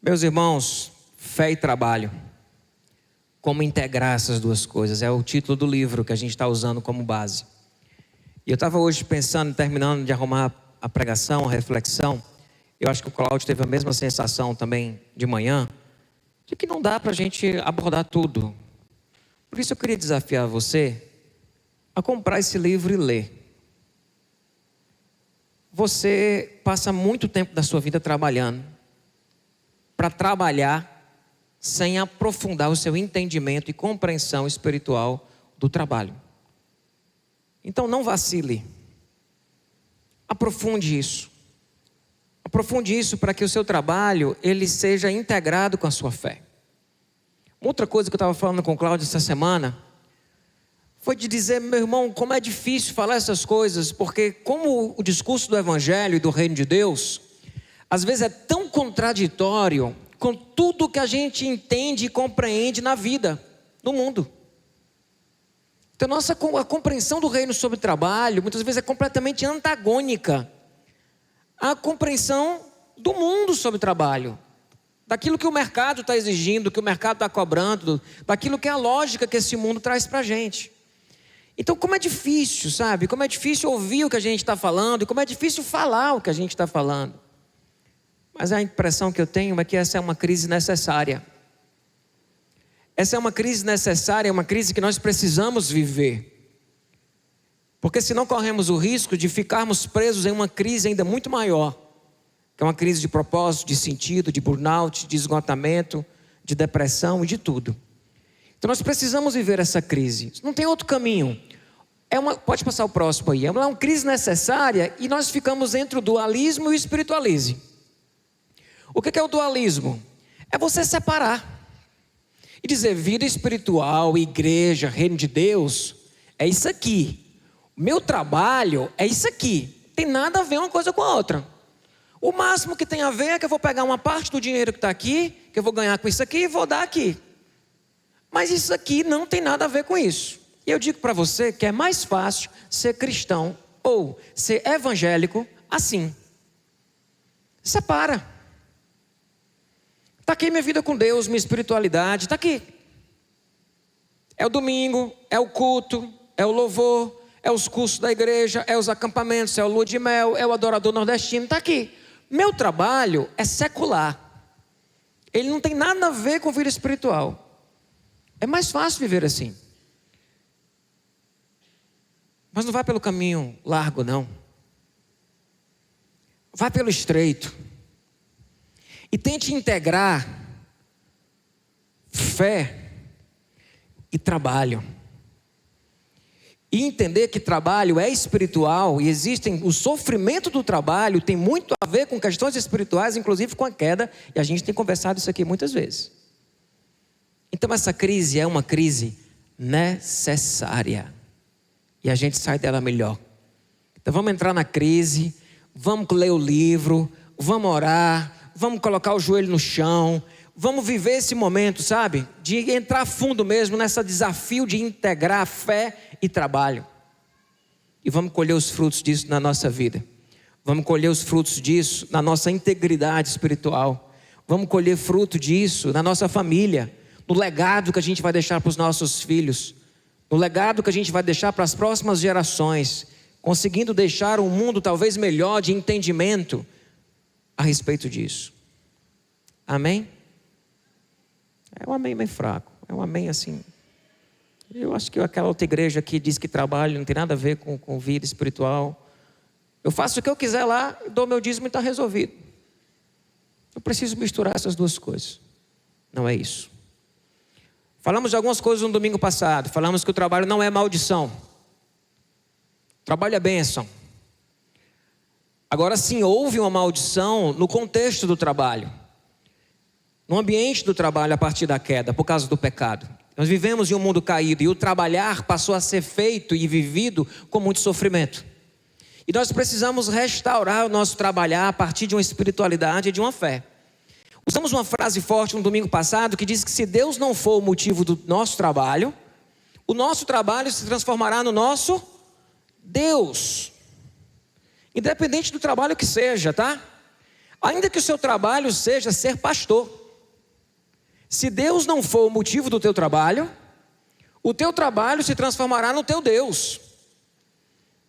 Meus irmãos, fé e trabalho. Como integrar essas duas coisas? É o título do livro que a gente está usando como base. E eu estava hoje pensando, terminando de arrumar a pregação, a reflexão. Eu acho que o Cláudio teve a mesma sensação também de manhã, de que não dá para a gente abordar tudo. Por isso eu queria desafiar você a comprar esse livro e ler. Você passa muito tempo da sua vida trabalhando, para trabalhar sem aprofundar o seu entendimento e compreensão espiritual do trabalho. Então não vacile. Aprofunde isso. Aprofunde isso para que o seu trabalho ele seja integrado com a sua fé. Outra coisa que eu estava falando com o Cláudio essa semana foi de dizer, meu irmão, como é difícil falar essas coisas, porque como o discurso do Evangelho e do Reino de Deus, às vezes é tão contraditório com tudo que a gente entende e compreende na vida, no mundo. Então a compreensão do reino sobre trabalho, muitas vezes é completamente antagônica à compreensão do mundo sobre trabalho. Daquilo que o mercado está exigindo, que o mercado está cobrando, daquilo que é a lógica que esse mundo traz para a gente. Então como é difícil, sabe? Como é difícil ouvir o que a gente está falando e como é difícil falar o que a gente está falando. Mas a impressão que eu tenho é que essa é uma crise necessária. Essa é uma crise necessária, é uma crise que nós precisamos viver. Porque senão corremos o risco de ficarmos presos em uma crise ainda muito maior, que é uma crise de propósito, de sentido, de burnout, de esgotamento, de depressão e de tudo. Então nós precisamos viver essa crise. Não tem outro caminho. Pode passar o próximo aí. É uma crise necessária e nós ficamos entre o dualismo e o espiritualismo. O que é o dualismo? É você separar e dizer vida espiritual, igreja, reino de Deus, é isso aqui. O meu trabalho é isso aqui. Tem nada a ver uma coisa com a outra. O máximo que tem a ver é que eu vou pegar uma parte do dinheiro que está aqui, que eu vou ganhar com isso aqui e vou dar aqui. Mas isso aqui não tem nada a ver com isso. E eu digo para você que é mais fácil ser cristão ou ser evangélico assim. Separa. Está aqui minha vida com Deus, minha espiritualidade, está aqui. É o domingo, é o culto, é o louvor, é os cursos da igreja, é os acampamentos, é o lua de mel, é o adorador nordestino, está aqui. Meu trabalho é secular. Ele não tem nada a ver com vida espiritual. É mais fácil viver assim. Mas não vai pelo caminho largo, não. Vai pelo estreito. E tente integrar fé e trabalho. E entender que trabalho é espiritual e o sofrimento do trabalho tem muito a ver com questões espirituais, inclusive com a queda. E a gente tem conversado isso aqui muitas vezes. Então essa crise é uma crise necessária. E a gente sai dela melhor. Então vamos entrar na crise, vamos ler o livro, vamos orar, vamos colocar o joelho no chão, vamos viver esse momento, sabe? De entrar fundo mesmo nesse desafio de integrar fé e trabalho. E vamos colher os frutos disso na nossa vida. Vamos colher os frutos disso na nossa integridade espiritual. Vamos colher fruto disso na nossa família, no legado que a gente vai deixar para os nossos filhos, no legado que a gente vai deixar para as próximas gerações, conseguindo deixar um mundo talvez melhor de entendimento a respeito disso. Amém? É um amém meio fraco. É um amém assim. Eu acho que aquela outra igreja que diz que trabalho não tem nada a ver com vida espiritual. Eu faço o que eu quiser lá, dou meu dízimo e está resolvido. Eu preciso misturar essas duas coisas. Não é isso. Falamos de algumas coisas no domingo passado. Falamos que o trabalho não é maldição. O trabalho é bênção. Agora sim, houve uma maldição no contexto do trabalho. No ambiente do trabalho a partir da queda, por causa do pecado. Nós vivemos em um mundo caído e o trabalhar passou a ser feito e vivido com muito sofrimento. E nós precisamos restaurar o nosso trabalhar a partir de uma espiritualidade e de uma fé. Usamos uma frase forte no domingo passado que diz que se Deus não for o motivo do nosso trabalho, o nosso trabalho se transformará no nosso Deus. Independente do trabalho que seja, tá? Ainda que o seu trabalho seja ser pastor. Se Deus não for o motivo do teu trabalho, o teu trabalho se transformará no teu Deus.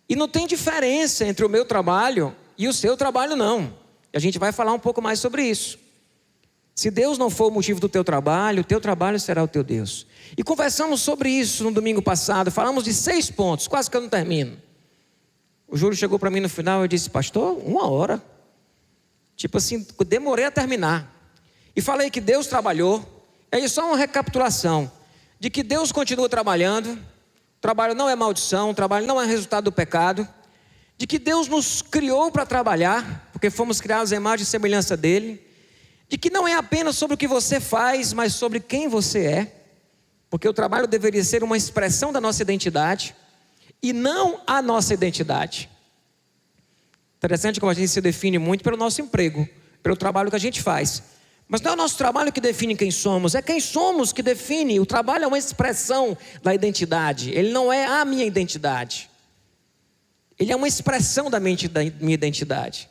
E não tem diferença entre o meu trabalho e o seu trabalho, não. E a gente vai falar um pouco mais sobre isso. Se Deus não for o motivo do teu trabalho será o teu Deus. E conversamos sobre isso no domingo passado, falamos de 6 pontos, quase que eu não termino. O Júlio chegou para mim no final e disse: pastor, 1 hora. Tipo assim, demorei a terminar. E falei que Deus trabalhou. E aí só uma recapitulação de que Deus continua trabalhando. O trabalho não é maldição, o trabalho não é resultado do pecado. De que Deus nos criou para trabalhar, porque fomos criados à imagem e semelhança dele. De que não é apenas sobre o que você faz, mas sobre quem você é. Porque o trabalho deveria ser uma expressão da nossa identidade e não a nossa identidade. Interessante como a gente se define muito pelo nosso emprego, pelo trabalho que a gente faz. Mas não é o nosso trabalho que define quem somos, é quem somos que define. O trabalho é uma expressão da identidade, ele não é a minha identidade. Ele é uma expressão da minha identidade.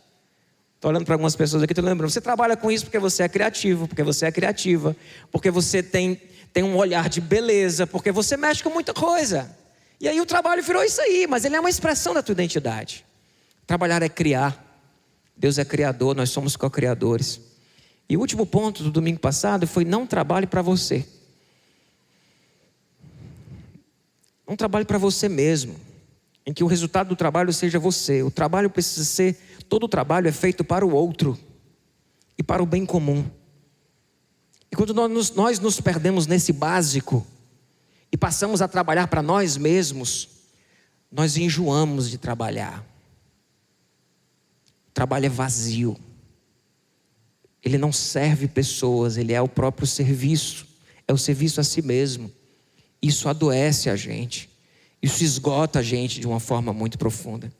Estou olhando para algumas pessoas aqui, estou lembrando, você trabalha com isso porque você é criativo, porque você é criativa, porque você tem um olhar de beleza, porque você mexe com muita coisa. E aí o trabalho virou isso aí, mas ele é uma expressão da tua identidade. Trabalhar é criar. Deus é criador, nós somos co-criadores. E o último ponto do domingo passado foi: não trabalhe para você. Não trabalhe para você mesmo, em que o resultado do trabalho seja você. O trabalho precisa ser, todo o trabalho é feito para o outro e para o bem comum. E quando nós nos perdemos nesse básico e passamos a trabalhar para nós mesmos, nós enjoamos de trabalhar. O trabalho é vazio. Ele não serve pessoas, ele é o próprio serviço. É o serviço a si mesmo. Isso adoece a gente. Isso esgota a gente de uma forma muito profunda.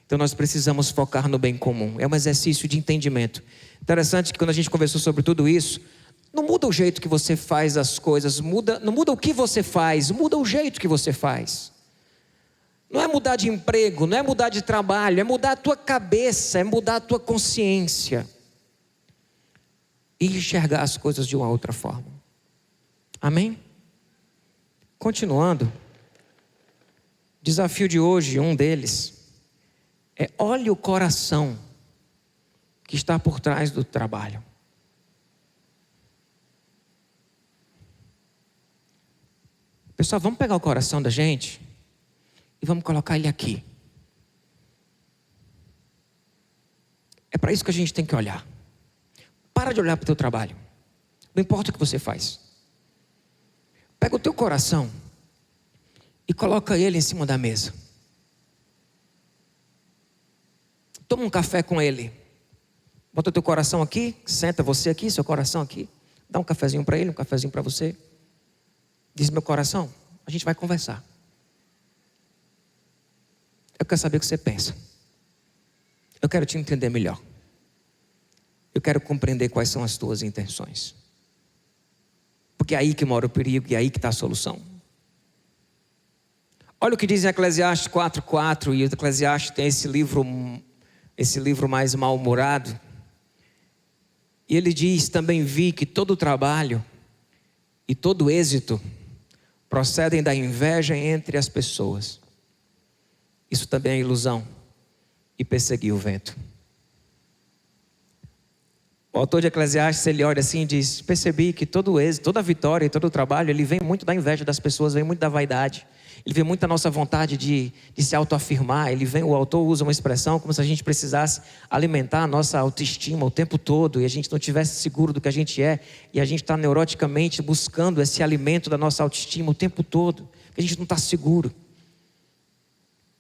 Então nós precisamos focar no bem comum. É um exercício de entendimento. Interessante que quando a gente conversou sobre tudo isso, não muda o jeito que você faz as coisas, não muda o que você faz, muda o jeito que você faz. Não é mudar de emprego, não é mudar de trabalho, é mudar a tua cabeça, é mudar a tua consciência. E enxergar as coisas de uma outra forma. Amém? Continuando. Desafio de hoje, um deles, é: olhe o coração que está por trás do trabalho. Pessoal, vamos pegar o coração da gente e vamos colocar ele aqui. É para isso que a gente tem que olhar. Para de olhar para o teu trabalho. Não importa o que você faz. Pega o teu coração e coloca ele em cima da mesa. Toma um café com ele. Bota o teu coração aqui, senta você aqui, seu coração aqui. Dá um cafezinho para ele, um cafezinho para você. Diz: meu coração, a gente vai conversar. Eu quero saber o que você pensa. Eu quero te entender melhor. Eu quero compreender quais são as tuas intenções. Porque é aí que mora o perigo e é aí que está a solução. Olha o que diz em Eclesiastes 4:4, e o Eclesiastes tem esse livro mais mal-humorado. E ele diz: também vi que todo trabalho e todo êxito procedem da inveja entre as pessoas. Isso também é ilusão e perseguir o vento. O autor de Eclesiastes, ele olha assim e diz: percebi que todo êxito, toda vitória e todo trabalho, ele vem muito da inveja das pessoas, vem muito da vaidade. Ele vem muito da nossa vontade de se autoafirmar. O autor usa uma expressão como se a gente precisasse alimentar a nossa autoestima o tempo todo e a gente não estivesse seguro do que a gente é. E a gente está neuroticamente buscando esse alimento da nossa autoestima o tempo todo. A gente não está seguro.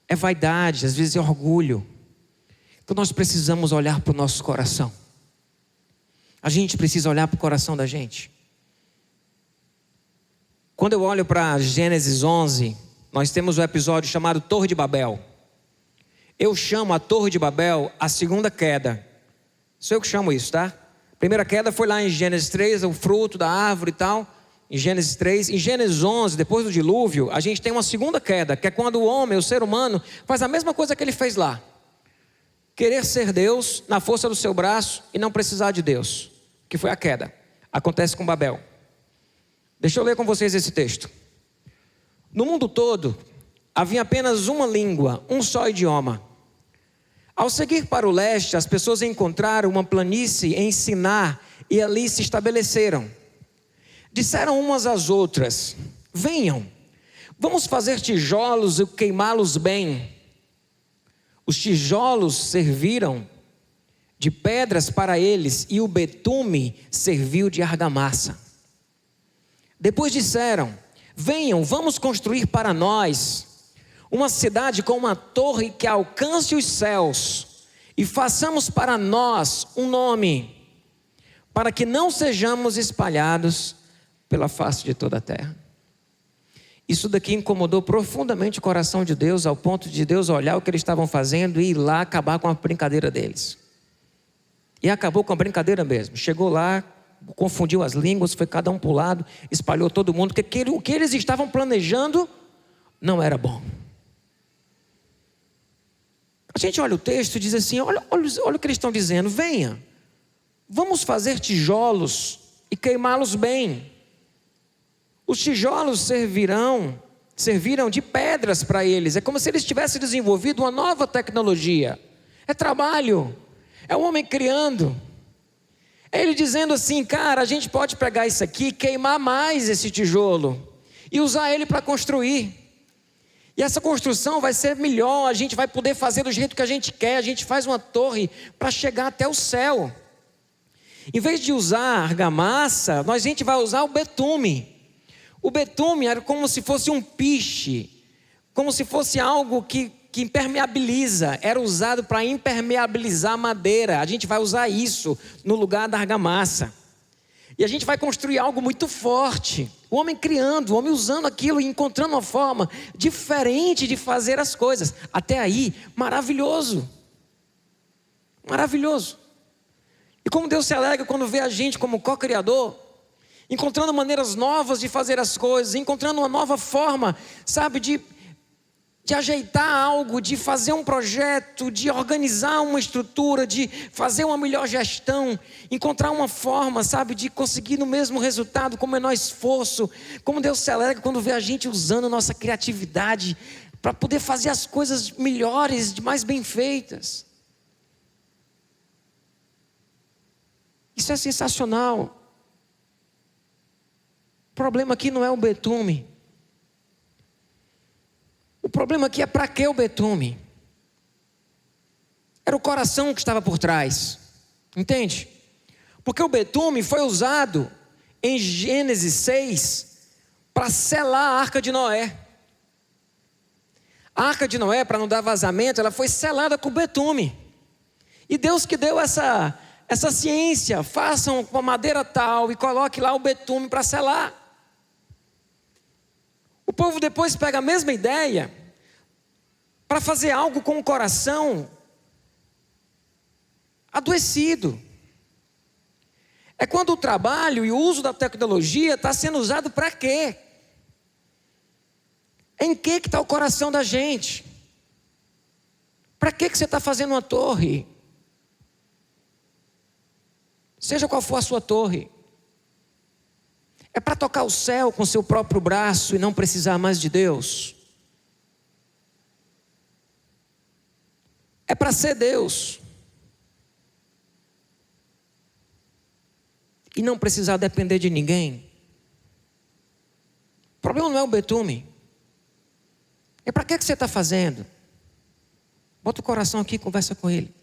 É vaidade, às vezes é orgulho. Então nós precisamos olhar para o nosso coração. A gente precisa olhar para o coração da gente. Quando eu olho para Gênesis 11, nós temos um episódio chamado Torre de Babel. Eu chamo a Torre de Babel a segunda queda. Sou eu que chamo isso, tá? A primeira queda foi lá em Gênesis 3, o fruto da árvore e tal. Em Gênesis 3. Em Gênesis 11, depois do dilúvio, a gente tem uma segunda queda, que é quando o homem, o ser humano, faz a mesma coisa que ele fez lá. Querer ser Deus na força do seu braço e não precisar de Deus, que foi a queda. Acontece com Babel. Deixa eu ler com vocês esse texto. No mundo todo, havia apenas uma língua, um só idioma. Ao seguir para o leste, as pessoas encontraram uma planície em Siná e ali se estabeleceram. Disseram umas às outras: venham, vamos fazer tijolos e queimá-los bem. Os tijolos serviram de pedras para eles e o betume serviu de argamassa. Depois disseram: venham, vamos construir para nós uma cidade com uma torre que alcance os céus e façamos para nós um nome, para que não sejamos espalhados pela face de toda a terra. Isso daqui incomodou profundamente o coração de Deus, ao ponto de Deus olhar o que eles estavam fazendo e ir lá acabar com a brincadeira deles. E acabou com a brincadeira mesmo. Chegou lá, confundiu as línguas, foi cada um para o lado, espalhou todo mundo, porque o que eles estavam planejando não era bom. A gente olha o texto e diz assim, olha o que eles estão dizendo: venha, vamos fazer tijolos e queimá-los bem. Os tijolos serviram de pedras para eles. É como se eles tivessem desenvolvido uma nova tecnologia. É trabalho, é o homem criando. É ele dizendo assim: cara, a gente pode pegar isso aqui, queimar mais esse tijolo e usar ele para construir. E essa construção vai ser melhor, a gente vai poder fazer do jeito que a gente quer. A gente faz uma torre para chegar até o céu. Em vez de usar argamassa, a gente vai usar o betume. O betume era como se fosse um piche, como se fosse algo que impermeabiliza. Era usado para impermeabilizar a madeira. A gente vai usar isso no lugar da argamassa. E a gente vai construir algo muito forte. O homem criando, o homem usando aquilo e encontrando uma forma diferente de fazer as coisas. Até aí, maravilhoso. Maravilhoso. E como Deus se alegra quando vê a gente como co-criador, encontrando maneiras novas de fazer as coisas, encontrando uma nova forma, sabe, de ajeitar algo, de fazer um projeto, de organizar uma estrutura, de fazer uma melhor gestão, encontrar uma forma, sabe, de conseguir no mesmo resultado com menor esforço. Como Deus se alegra quando vê a gente usando nossa criatividade para poder fazer as coisas melhores, mais bem feitas. Isso é sensacional. O problema aqui não é o betume. O problema aqui é para que o betume? Era o coração que estava por trás. Entende? Porque o betume foi usado em Gênesis 6 para selar a Arca de Noé. A Arca de Noé, para não dar vazamento, ela foi selada com betume. E Deus que deu essa ciência: façam com a madeira tal e coloque lá o betume para selar. O povo depois pega a mesma ideia para fazer algo com o coração adoecido. É quando o trabalho e o uso da tecnologia está sendo usado para quê? Em que está o coração da gente? Para que você está fazendo uma torre? Seja qual for a sua torre. É para tocar o céu com seu próprio braço e não precisar mais de Deus? É para ser Deus e não precisar depender de ninguém? O problema não é o betume. É para que você está fazendo? Bota o coração aqui e conversa com ele.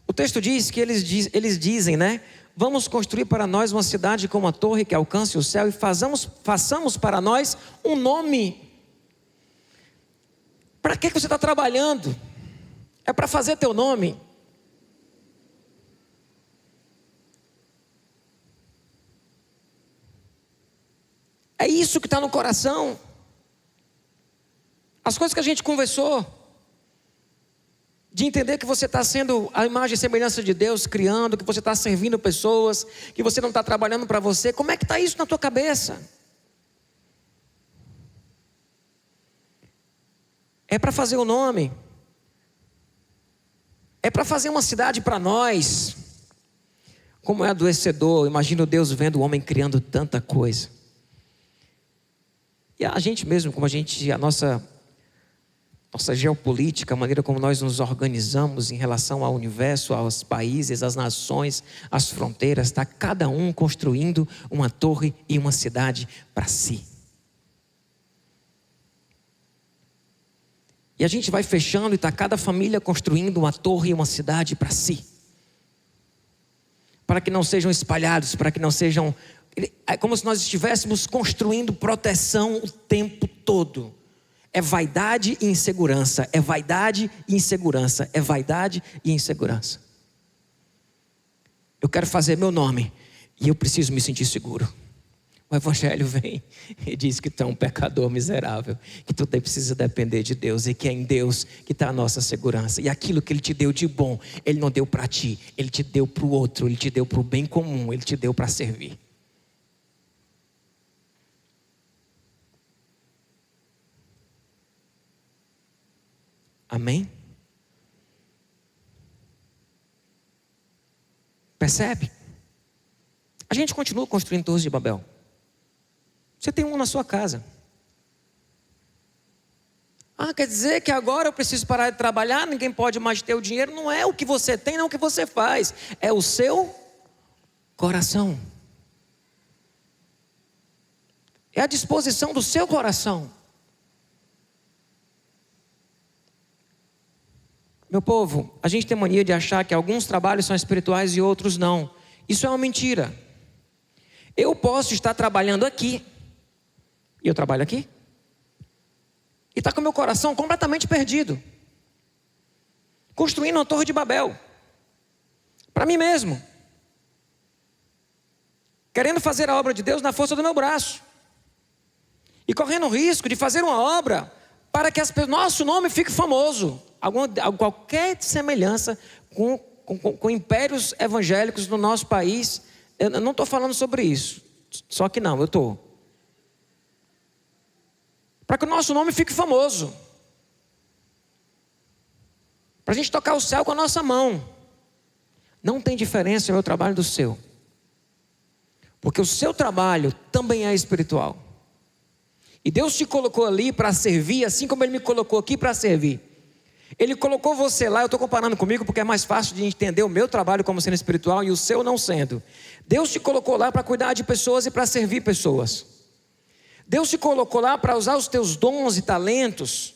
O texto diz que eles dizem, né? Vamos construir para nós uma cidade com uma torre que alcance o céu e façamos para nós um nome. Para que você está trabalhando? É para fazer teu nome. É isso que está no coração. As coisas que a gente conversou, de entender que você está sendo a imagem e semelhança de Deus, criando, que você está servindo pessoas, que você não está trabalhando para você. Como é que está isso na tua cabeça? É para fazer o nome. É para fazer uma cidade para nós. Como é adoecedor, imagina Deus vendo o homem criando tanta coisa. E a gente mesmo, como a nossa geopolítica, a maneira como nós nos organizamos em relação ao universo, aos países, às nações, às fronteiras, está cada um construindo uma torre e uma cidade para si. E a gente vai fechando e está cada família construindo uma torre e uma cidade para si. Para que não sejam espalhados, para que não sejam... É como se nós estivéssemos construindo proteção o tempo todo. É vaidade e insegurança, é vaidade e insegurança, é vaidade e insegurança. Eu quero fazer meu nome e eu preciso me sentir seguro. O Evangelho vem e diz que tu é um pecador miserável, que tu precisa depender de Deus e que é em Deus que está a nossa segurança. E aquilo que Ele te deu de bom, Ele não deu para ti, Ele te deu para o outro, Ele te deu para o bem comum, Ele te deu para servir. Amém? Percebe? A gente continua construindo torres de Babel. Você tem uma na sua casa. Quer dizer que agora eu preciso parar de trabalhar, ninguém pode mais ter o dinheiro. Não é o que você tem, não é o que você faz. É o seu coração. É a disposição do seu coração. Meu povo, a gente tem mania de achar que alguns trabalhos são espirituais e outros não. Isso é uma mentira. Eu posso estar trabalhando aqui, e eu trabalho aqui, e está com o meu coração completamente perdido, construindo uma torre de Babel, para mim mesmo, querendo fazer a obra de Deus na força do meu braço, e correndo o risco de fazer uma obra para que nosso nome fique famoso. Qualquer semelhança com impérios evangélicos no nosso país, eu não estou falando sobre isso, só que não, eu estou. Para que o nosso nome fique famoso, para a gente tocar o céu com a nossa mão. Não tem diferença o meu trabalho do seu, porque o seu trabalho também é espiritual. E Deus te colocou ali para servir, assim como Ele me colocou aqui para servir. Ele colocou você lá, eu estou comparando comigo porque é mais fácil de entender o meu trabalho como sendo espiritual e o seu não sendo. Deus te colocou lá para cuidar de pessoas e para servir pessoas. Deus te colocou lá para usar os teus dons e talentos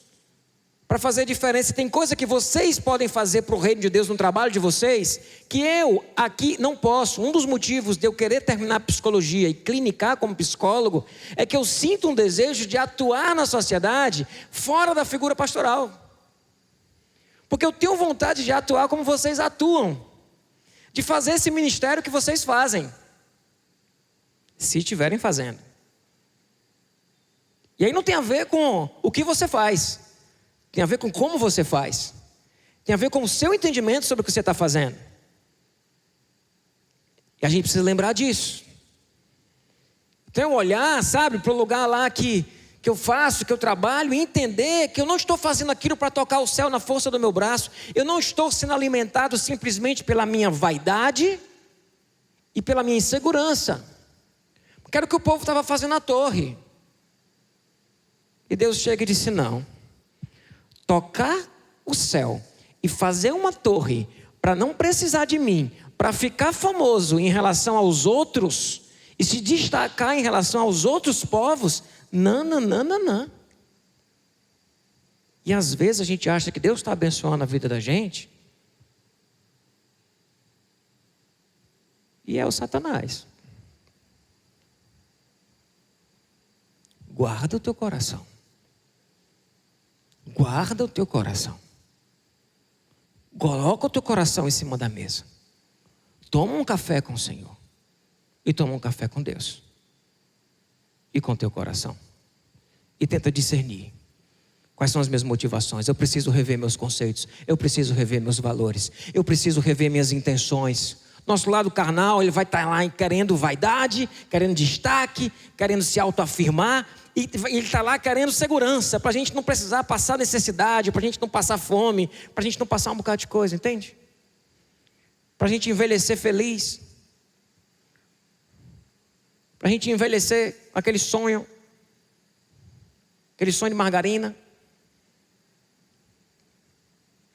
para fazer diferença. Tem coisa que vocês podem fazer para o reino de Deus no trabalho de vocês, que eu aqui não posso. Um dos motivos de eu querer terminar psicologia e clinicar como psicólogo é que eu sinto um desejo de atuar na sociedade fora da figura pastoral. Porque eu tenho vontade de atuar como vocês atuam, de fazer esse ministério que vocês fazem, se estiverem fazendo. E aí não tem a ver com o que você faz, tem a ver com como você faz, tem a ver com o seu entendimento sobre o que você está fazendo. E a gente precisa lembrar disso. Então eu olhar, sabe, para o lugar lá que eu faço, que eu trabalho, e entender que eu não estou fazendo aquilo para tocar o céu na força do meu braço. Eu não estou sendo alimentado simplesmente pela minha vaidade e pela minha insegurança. Porque era o que o povo estava fazendo na torre. E Deus chega e disse: não, tocar o céu e fazer uma torre para não precisar de mim, para ficar famoso em relação aos outros e se destacar em relação aos outros povos, não. E às vezes a gente acha que Deus está abençoando a vida da gente, e é o Satanás. Guarda o teu coração. Guarda o teu coração. Coloca o teu coração em cima da mesa. Toma um café com o Senhor. E toma um café com Deus. E com o teu coração. E tenta discernir. Quais são as minhas motivações? Eu preciso rever meus conceitos. Eu preciso rever meus valores. Eu preciso rever minhas intenções. Nosso lado carnal, ele vai estar lá querendo vaidade, querendo destaque, querendo se autoafirmar. E ele está lá querendo segurança, para a gente não precisar passar necessidade, para a gente não passar fome, para a gente não passar um bocado de coisa, entende? para a gente envelhecer feliz, para a gente envelhecer aquele sonho de margarina.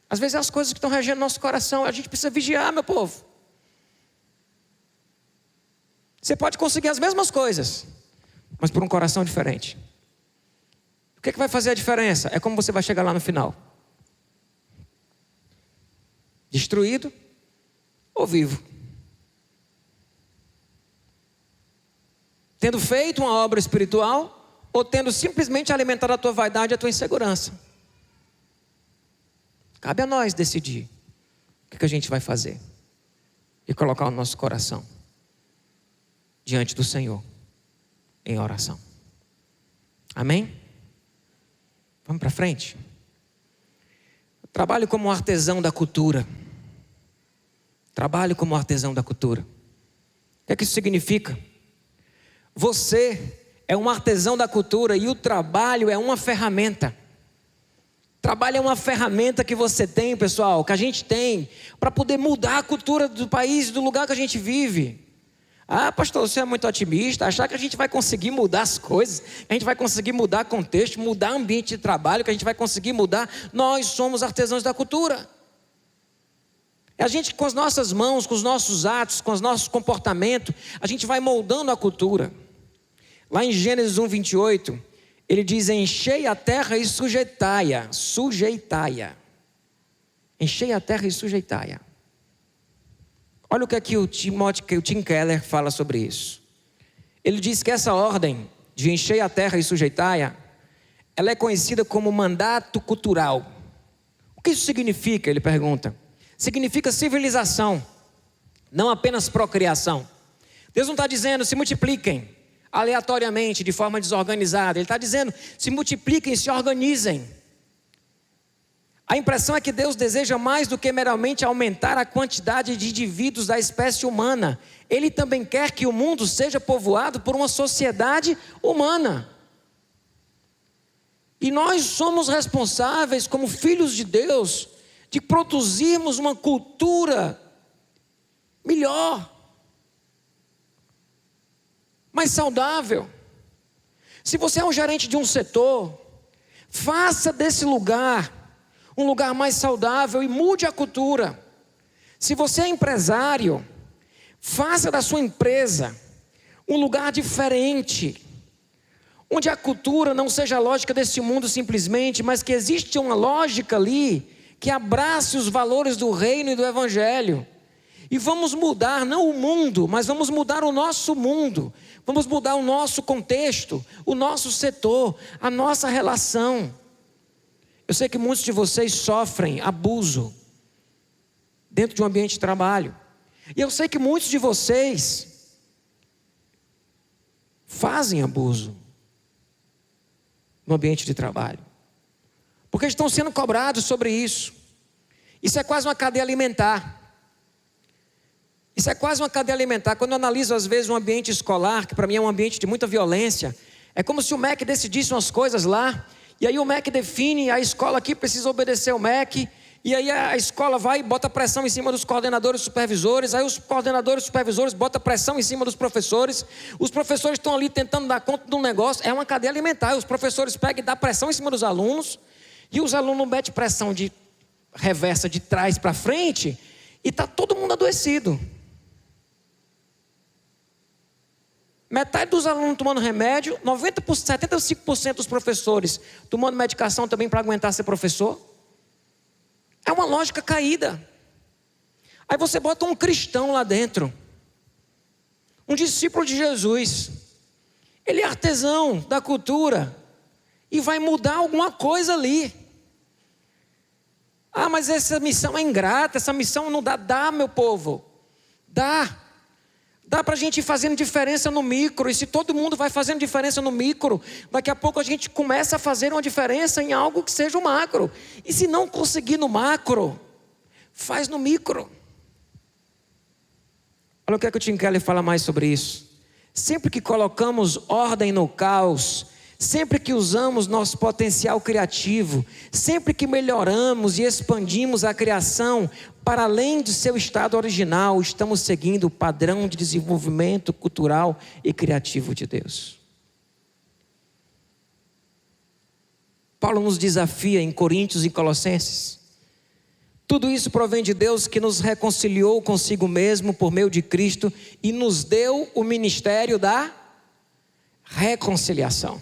Às vezes é as coisas que estão regendo nosso coração, a gente precisa vigiar, meu povo. Você pode conseguir as mesmas coisas, mas por um coração diferente. O que vai fazer a diferença? É como você vai chegar lá no final. Destruído ou vivo? Tendo feito uma obra espiritual ou tendo simplesmente alimentado a tua vaidade e a tua insegurança? Cabe a nós decidir o que a gente vai fazer e colocar o nosso coração diante do Senhor em oração. Amém? Vamos para frente? Eu trabalho como artesão da cultura. Trabalho como artesão da cultura. O que é que isso significa? Você é um artesão da cultura e o trabalho é uma ferramenta. Trabalho é uma ferramenta que você tem, pessoal, que a gente tem, para poder mudar a cultura do país, do lugar que a gente vive. Ah, pastor, você é muito otimista, achar que a gente vai conseguir mudar as coisas, que a gente vai conseguir mudar contexto, mudar ambiente de trabalho, que a gente vai conseguir mudar. Nós somos artesãos da cultura. É a gente com as nossas mãos, com os nossos atos, com os nossos comportamentos, a gente vai moldando a cultura. Lá em Gênesis 1:28, ele diz: enchei a terra e sujeitai-a. Sujeitai-a. Enchei a terra e sujeitai-a. Olha o que aqui o Tim Keller fala sobre isso. Ele diz que essa ordem de encher a terra e sujeitai-a, ela é conhecida como mandato cultural. O que isso significa? Ele pergunta. Significa civilização, não apenas procriação. Deus não está dizendo se multipliquem aleatoriamente, de forma desorganizada. Ele está dizendo se multipliquem, se organizem. A impressão é que Deus deseja mais do que meramente aumentar a quantidade de indivíduos da espécie humana. Ele também quer que o mundo seja povoado por uma sociedade humana. E nós somos responsáveis, como filhos de Deus, de produzirmos uma cultura melhor, mais saudável. Se você é um gerente de um setor, faça desse lugar um lugar mais saudável e mude a cultura. Se você é empresário, faça da sua empresa um lugar diferente, onde a cultura não seja a lógica desse mundo simplesmente, mas que existe uma lógica ali que abrace os valores do reino e do evangelho. E vamos mudar não o mundo, mas vamos mudar o nosso mundo. Vamos mudar o nosso contexto, o nosso setor, a nossa relação. Eu sei que muitos de vocês sofrem abuso dentro de um ambiente de trabalho. E eu sei que muitos de vocês fazem abuso no ambiente de trabalho, porque estão sendo cobrados sobre isso. Isso é quase uma cadeia alimentar. Isso é quase uma cadeia alimentar. Quando eu analiso às vezes um ambiente escolar, que para mim é um ambiente de muita violência, é como se o MEC decidisse umas coisas lá, e aí o MEC define, a escola aqui precisa obedecer ao MEC, e aí a escola vai e bota pressão em cima dos coordenadores e supervisores, aí os coordenadores e supervisores botam pressão em cima dos professores, os professores estão ali tentando dar conta de um negócio, é uma cadeia alimentar. Os professores pegam e dão pressão em cima dos alunos, e os alunos metem pressão de reversa de trás para frente, e está todo mundo adoecido. Metade dos alunos tomando remédio, 75% dos professores tomando medicação também para aguentar ser professor. É uma lógica caída. Aí você bota um cristão lá dentro, um discípulo de Jesus, ele é artesão da cultura e vai mudar alguma coisa ali. Ah, mas essa missão é ingrata, essa missão não dá. Dá, meu povo, dá. Dá para a gente ir fazendo diferença no micro. E se todo mundo vai fazendo diferença no micro, daqui a pouco a gente começa a fazer uma diferença em algo que seja o macro. E se não conseguir no macro, faz no micro. Olha o que é que o Tim Keller fala mais sobre isso. Sempre que colocamos ordem no caos, sempre que usamos nosso potencial criativo, sempre que melhoramos e expandimos a criação para além de seu estado original, estamos seguindo o padrão de desenvolvimento cultural e criativo de Deus. Paulo nos desafia em Coríntios e Colossenses. Tudo isso provém de Deus, que nos reconciliou consigo mesmo por meio de Cristo e nos deu o ministério da reconciliação.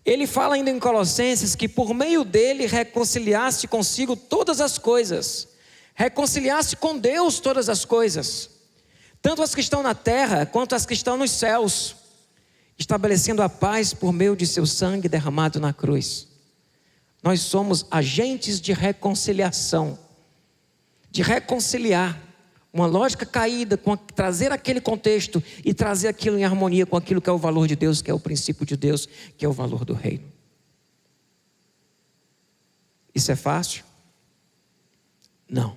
Ele fala ainda em Colossenses que por meio dele reconciliaste consigo todas as coisas, reconciliaste com Deus todas as coisas, tanto as que estão na terra quanto as que estão nos céus, estabelecendo a paz por meio de seu sangue derramado na cruz. Nós somos agentes de reconciliação, de reconciliar uma lógica caída, trazer aquele contexto e trazer aquilo em harmonia com aquilo que é o valor de Deus, que é o princípio de Deus, que é o valor do reino. Isso é fácil? Não.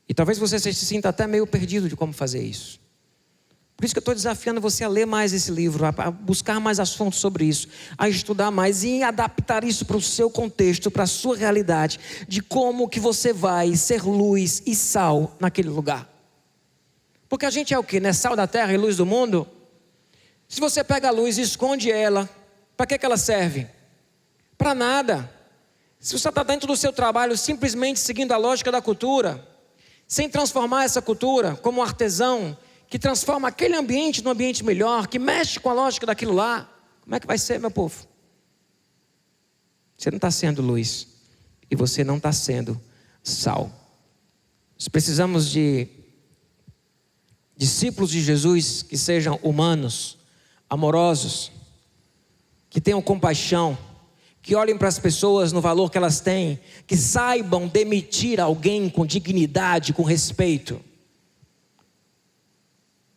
E talvez você se sinta até meio perdido de como fazer isso. Por isso que eu estou desafiando você a ler mais esse livro, a buscar mais assuntos sobre isso, a estudar mais e adaptar isso para o seu contexto, para a sua realidade, de como que você vai ser luz e sal naquele lugar. Porque a gente é o quê? Não é sal da terra e luz do mundo? Se você pega a luz e esconde ela, para que ela serve? Para nada. Se você está dentro do seu trabalho simplesmente seguindo a lógica da cultura, sem transformar essa cultura como um artesão, que transforma aquele ambiente num ambiente melhor, que mexe com a lógica daquilo lá, como é que vai ser, meu povo? Você não está sendo luz e você não está sendo sal. Nós precisamos de discípulos de Jesus que sejam humanos, amorosos, que tenham compaixão, que olhem para as pessoas no valor que elas têm, que saibam demitir alguém com dignidade, com respeito,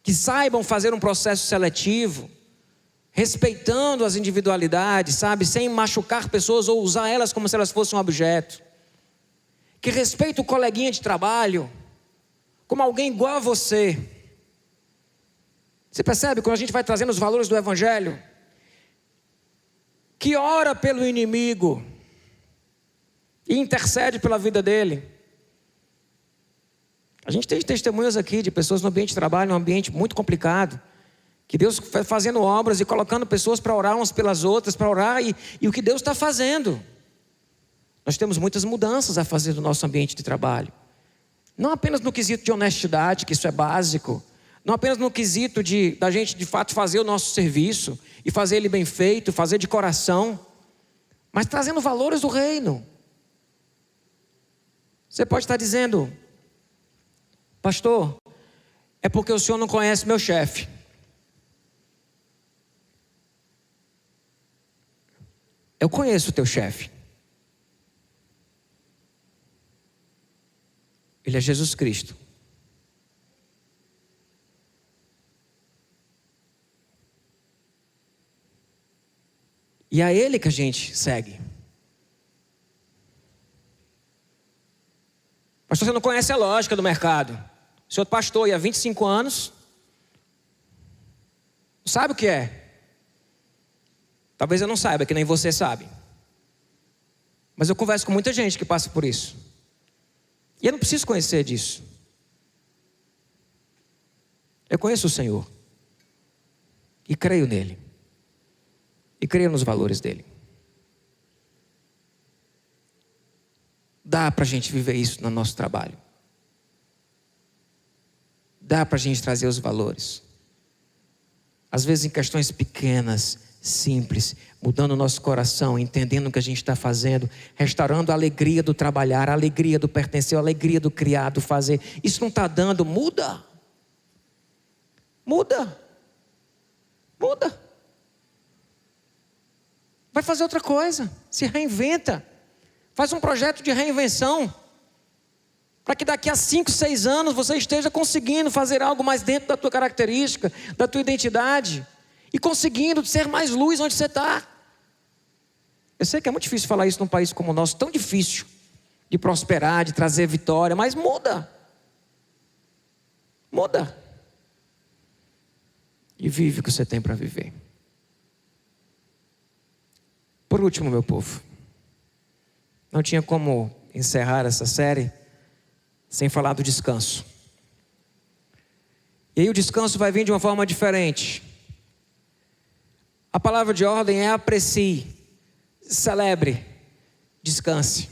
que saibam fazer um processo seletivo, respeitando as individualidades, sabe, sem machucar pessoas ou usar elas como se elas fossem um objeto, que respeita o coleguinha de trabalho como alguém igual a você. Você percebe quando a gente vai trazendo os valores do Evangelho? Que ora pelo inimigo e intercede pela vida dele. A gente tem testemunhos aqui de pessoas no ambiente de trabalho, num ambiente muito complicado, que Deus vai fazendo obras e colocando pessoas para orar umas pelas outras, para orar, e o que Deus está fazendo. Nós temos muitas mudanças a fazer no nosso ambiente de trabalho. Não apenas no quesito de honestidade, que isso é básico. Não apenas no quesito da gente de fato fazer o nosso serviço, e fazer ele bem feito, fazer de coração, mas trazendo valores do reino. Você pode estar dizendo: pastor, é porque o senhor não conhece meu chefe. Eu conheço o teu chefe. Ele é Jesus Cristo. E é a Ele que a gente segue. Pastor, você não conhece a lógica do mercado. O senhor pastor há 25 anos. Sabe o que é? Talvez eu não saiba, que nem você sabe. Mas eu converso com muita gente que passa por isso. E eu não preciso conhecer disso. Eu conheço o Senhor. E creio nele. E creio nos valores dele. Dá para a gente viver isso no nosso trabalho. Dá para a gente trazer os valores. Às vezes em questões pequenas, simples, mudando o nosso coração, entendendo o que a gente está fazendo, restaurando a alegria do trabalhar, a alegria do pertencer, a alegria do criar, do fazer. Isso não está dando, muda. Muda. Muda. Vai fazer outra coisa, se reinventa. Faz um projeto de reinvenção, para que daqui a 5, 6 anos você esteja conseguindo fazer algo mais dentro da tua característica, da tua identidade, e conseguindo ser mais luz onde você está. Eu sei que é muito difícil falar isso num país como o nosso, tão difícil de prosperar, de trazer vitória, mas muda. Muda. E vive o que você tem para viver. por último, meu povo, não tinha como encerrar essa série sem falar do descanso. E aí o descanso vai vir de uma forma diferente. A palavra de ordem é aprecie, celebre, descanse.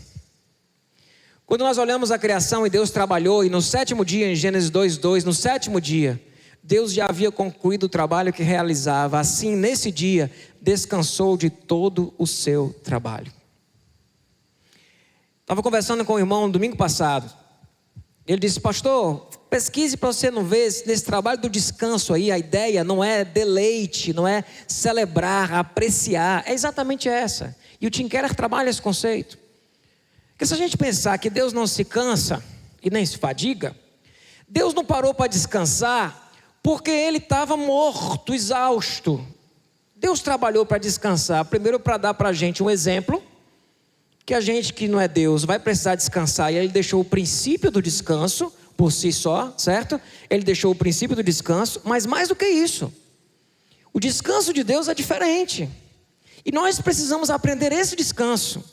Quando nós olhamos a criação e Deus trabalhou, e no sétimo dia, em Gênesis 2:2, no sétimo dia, Deus já havia concluído o trabalho que realizava. Assim, nesse dia, descansou de todo o seu trabalho. Estava conversando com o irmão no domingo passado. Ele disse: pastor, pesquise para você não ver nesse trabalho do descanso aí, a ideia não é deleite, não é celebrar, apreciar. É exatamente essa. E o Tim Keller trabalha esse conceito. Porque se a gente pensar que Deus não se cansa e nem se fadiga, Deus não parou para descansar porque Ele estava morto, exausto. Deus trabalhou para descansar, primeiro para dar para a gente um exemplo, que a gente que não é Deus vai precisar descansar, e Ele deixou o princípio do descanso por si só, certo? Ele deixou o princípio do descanso, mas mais do que isso, o descanso de Deus é diferente, e nós precisamos aprender esse descanso,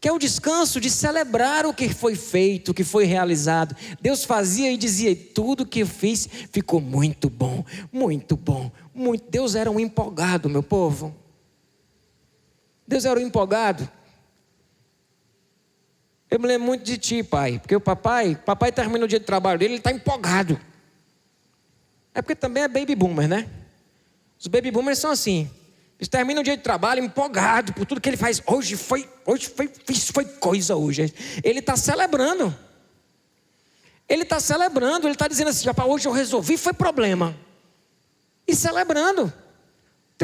que é o descanso de celebrar o que foi feito, o que foi realizado. Deus fazia e dizia: tudo que eu fiz ficou muito bom, muito bom, muito. Deus era um empolgado, meu povo. Deus era um empolgado. Eu me lembro muito de ti, pai, porque o papai termina o dia de trabalho dele, ele está empolgado. É porque também é baby boomer, né? Os baby boomers são assim. Eles terminam o dia de trabalho empolgado por tudo que ele faz. Hoje foi coisa hoje. Ele está celebrando. Ele está dizendo assim: hoje eu resolvi, foi problema. E celebrando.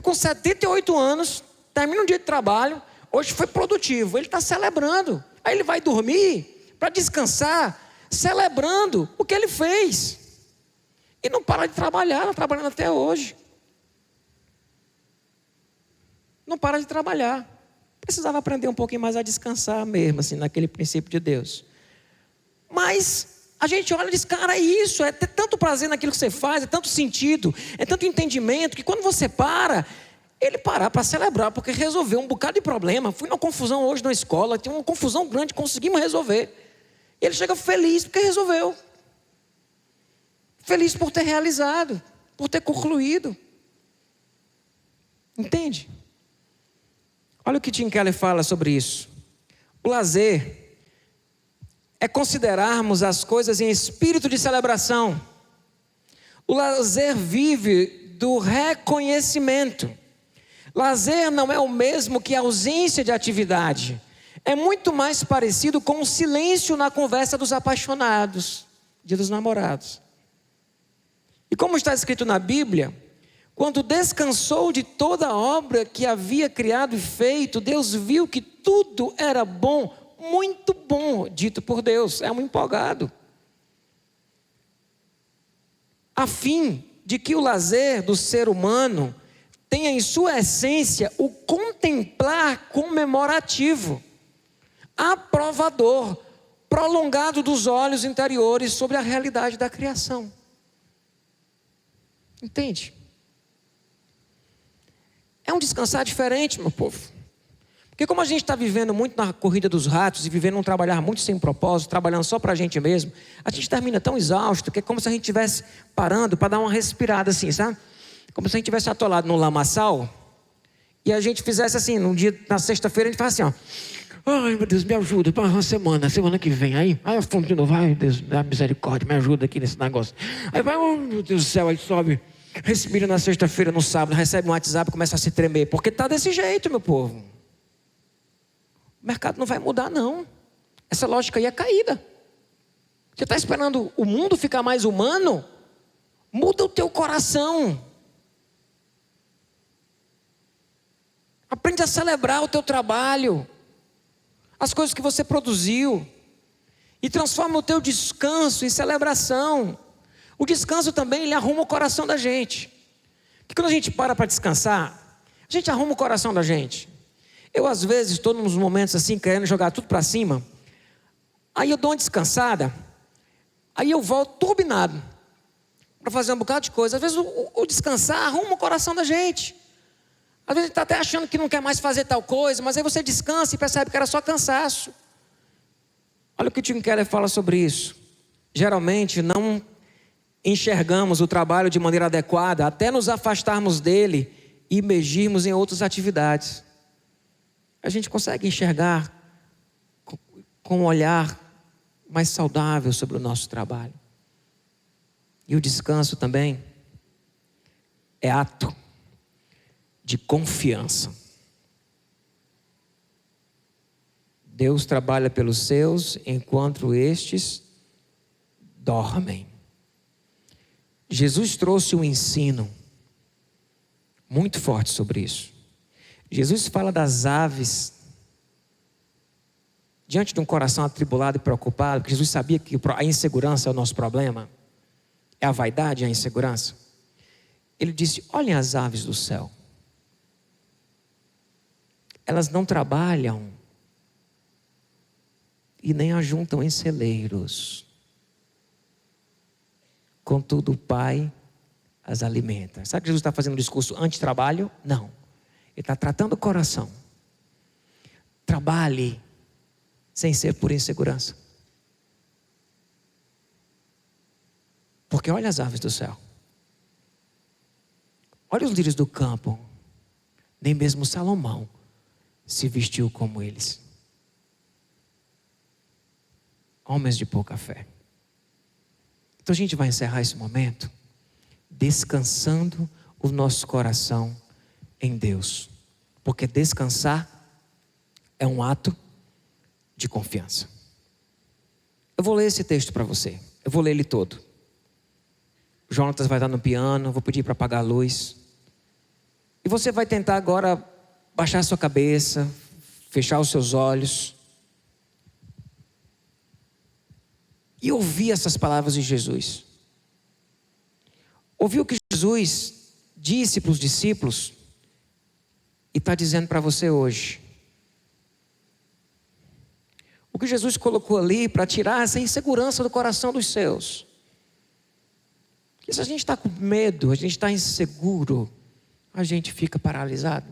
Com 78 anos, termina um dia de trabalho, hoje foi produtivo. Ele está celebrando. Aí ele vai dormir para descansar, celebrando o que ele fez. E não para de trabalhar, está trabalhando até hoje. Não para de trabalhar. Precisava aprender um pouquinho mais a descansar mesmo, assim, naquele princípio de Deus. Mas a gente olha e diz: cara, é isso, é ter tanto prazer naquilo que você faz, é tanto sentido, é tanto entendimento, que quando você para, ele parar para celebrar, porque resolveu um bocado de problema. Fui numa confusão hoje na escola, tinha uma confusão grande, conseguimos resolver. E ele chega feliz porque resolveu. Feliz por ter realizado, por ter concluído. Entende? Olha o que Tim Keller fala sobre isso. O lazer é considerarmos as coisas em espírito de celebração. O lazer vive do reconhecimento. Lazer não é o mesmo que ausência de atividade. É muito mais parecido com o silêncio na conversa dos apaixonados, dia dos namorados. E como está escrito na Bíblia, quando descansou de toda a obra que havia criado e feito, Deus viu que tudo era bom, muito bom, dito por Deus. É um empolgado. A fim de que o lazer do ser humano tenha em sua essência o contemplar comemorativo, aprovador, prolongado dos olhos interiores sobre a realidade da criação. Entende? É um descansar diferente, meu povo. Porque como a gente está vivendo muito na corrida dos ratos e vivendo um trabalhar muito sem propósito, trabalhando só para a gente mesmo, a gente termina tão exausto que é como se a gente estivesse parando para dar uma respirada assim, sabe? Como se a gente tivesse atolado no lamaçal e a gente fizesse assim, num dia, na sexta-feira, a gente faz assim, ó. Ai, meu Deus, me ajuda para uma semana que vem aí. Aí eu fundo de novo, ai, Deus, dá misericórdia, me ajuda aqui nesse negócio. Aí vai, oh, meu Deus do céu, aí sobe, respira na sexta-feira, no sábado, recebe um WhatsApp e começa a se tremer. Porque está desse jeito, meu povo. O mercado não vai mudar, não. Essa lógica aí é caída. Você está esperando o mundo ficar mais humano? Muda o teu coração. Aprende a celebrar o teu trabalho, as coisas que você produziu, e transforma o teu descanso em celebração. O descanso também, ele arruma o coração da gente. Porque quando a gente para descansar, a gente arruma o coração da gente. Eu às vezes estou nos momentos assim, querendo jogar tudo para cima. Aí eu dou uma descansada. Aí eu volto turbinado para fazer um bocado de coisa. Às vezes o descansar arruma o coração da gente. Às vezes está até achando que não quer mais fazer tal coisa, mas aí você descansa e percebe que era só cansaço. Olha o que o Tim Keller fala sobre isso. Geralmente não enxergamos o trabalho de maneira adequada até nos afastarmos dele e imergirmos em outras atividades. A gente consegue enxergar com um olhar mais saudável sobre o nosso trabalho. E o descanso também é ato de confiança. Deus trabalha pelos seus enquanto estes dormem. Jesus trouxe um ensino muito forte sobre isso. Jesus fala das aves. Diante de um coração atribulado e preocupado, porque Jesus sabia que a insegurança é o nosso problema, é a vaidade e a insegurança. Ele disse: olhem as aves do céu. Elas não trabalham e nem ajuntam em celeiros. Contudo, o Pai as alimenta. Sabe que Jesus está fazendo um discurso anti-trabalho? Não. Ele está tratando o coração. Trabalhe sem ser por insegurança. Porque olha as aves do céu. Olha os lírios do campo. Nem mesmo Salomão se vestiu como eles. Homens de pouca fé. Então a gente vai encerrar esse momento descansando o nosso coração em Deus. Porque descansar é um ato de confiança. Eu vou ler esse texto para você. Eu vou ler ele todo. O Jonatas vai estar no piano, vou pedir para apagar a luz. E você vai tentar agora baixar a sua cabeça, fechar os seus olhos e ouvir essas palavras de Jesus. Ouvir o que Jesus disse para os discípulos e está dizendo para você hoje. O que Jesus colocou ali para tirar essa insegurança do coração dos seus. Porque se a gente está com medo, a gente está inseguro, a gente fica paralisado.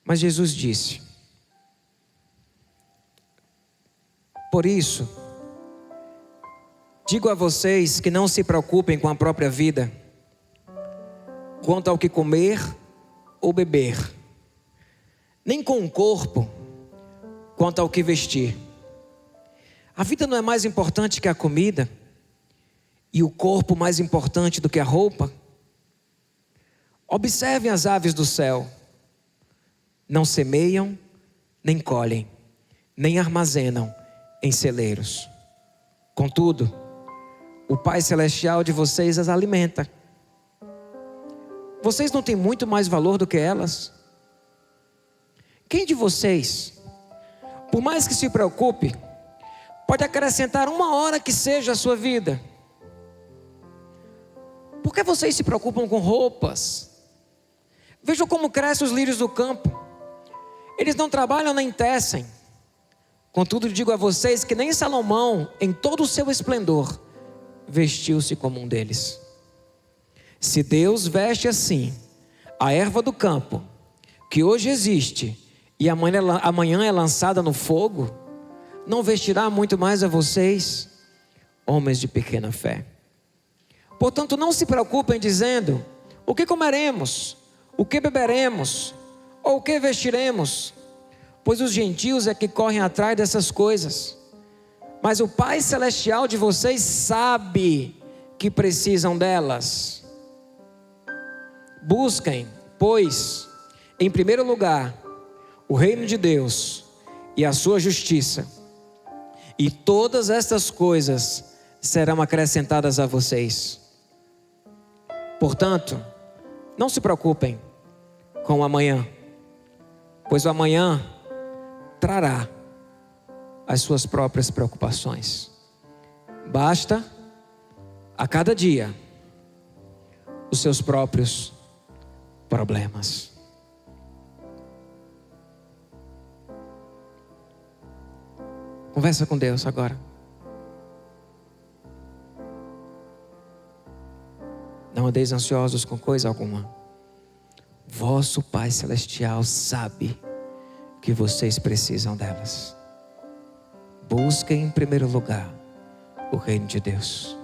Mas Jesus disse: por isso, digo a vocês que não se preocupem com a própria vida, quanto ao que comer ou beber, nem com o corpo, quanto ao que vestir. A vida não é mais importante que a comida, e o corpo mais importante do que a roupa? Observem as aves do céu. Não semeiam, nem colhem, nem armazenam em celeiros. Contudo, o Pai Celestial de vocês as alimenta. Vocês não têm muito mais valor do que elas? Quem de vocês, por mais que se preocupe, pode acrescentar 1 hora que seja à sua vida? Por que vocês se preocupam com roupas? Vejam como crescem os lírios do campo. Eles não trabalham nem tecem. Contudo, digo a vocês que nem Salomão, em todo o seu esplendor, vestiu-se como um deles. Se Deus veste assim a erva do campo, que hoje existe e amanhã é lançada no fogo, não vestirá muito mais a vocês, homens de pequena fé. Portanto, não se preocupem dizendo: o que comeremos, o que beberemos, ou o que vestiremos? Pois os gentios é que correm atrás dessas coisas. Mas o Pai Celestial de vocês sabe que precisam delas. Busquem, pois, em primeiro lugar, o reino de Deus e a sua justiça, e todas estas coisas serão acrescentadas a vocês. Portanto, não se preocupem com o amanhã, pois o amanhã trará as suas próprias preocupações. Basta a cada dia os seus próprios problemas. Conversa com Deus agora. Não Não andeis ansiosos com coisa alguma. Vosso Pai Celestial sabe que vocês precisam delas. Busquem em primeiro lugar o reino de Deus